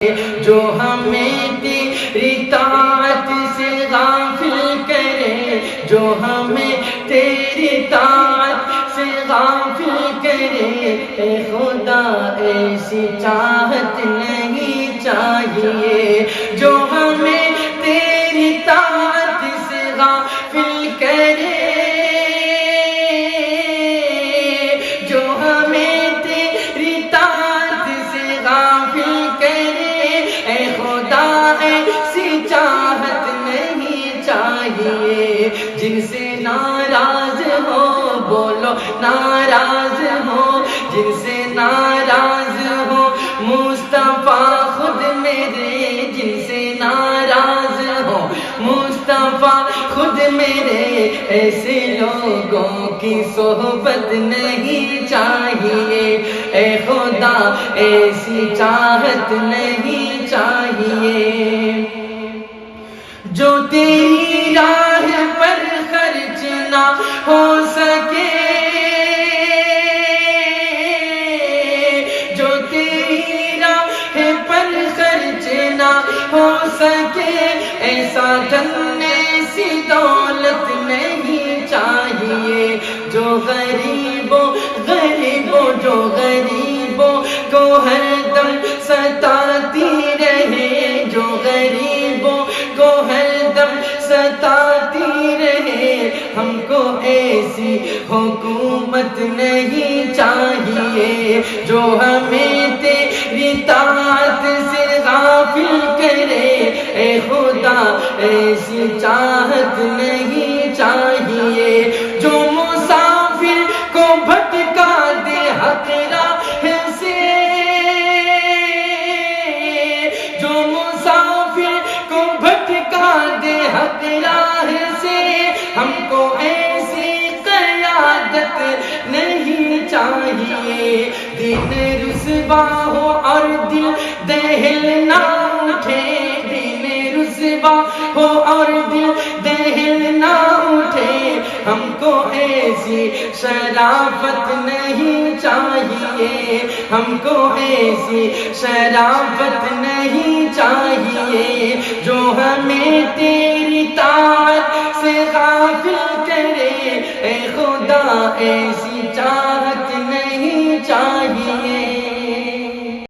جو ہمیں تیری طاعت سے غافل کرے، جو ہمیں تیری طاعت سے غافل کرے، اے خدا ایسی چاہت نہیں چاہیے، جو ہمیں تیری طاعت سے غافل کرے، جو ہمیں تیری طاعت سے غافل کرے، اے خدا ایسی چاہت نہیں چاہیے، جن سے ناراض ہو بولو ناراض ہو، جن سے ناراض ہو مصطفیٰ خود میرے، جن سے ناراض ہو مصطفیٰ خود میرے، ایسے لوگوں کی صحبت نہیں چاہیے، اے خدا ایسی چاہت نہیں چاہیے، جو تیری راہ پر خرچ نہ ہو سکے، جو تیری راہ پر خرچ نہ ہو سکے، ایسا دھن ایسی دولت نہیں چاہیے، جو غریبوں جو غریبوں کو ہر دم ستاتی رہے، جو غریبوں کو ہر دم ستاتی رہے، ہم کو ایسی حکومت نہیں چاہیے، جو ہمیں تیری طاعت سے غافل کرے، اے خدا ایسی چاہت نہیں چاہیے، جو مسافر کو بھٹکا دے حق راہ سے، جو مسافر کو بھٹکا دے حق راہ سے، ہم کو ایسی قیادت نہیں چاہیے، دین رسوا ہو اور دل دہل نہ اٹھے، دین رسوا ہو اور دل دہل نہ اٹھے، ہم کو ایسی شرافت نہیں چاہیے، ہم کو ایسی شرافت نہیں چاہیے، جو ہمیں تیری طاعت سے غافل کرے، اے خدا ایسی چاہت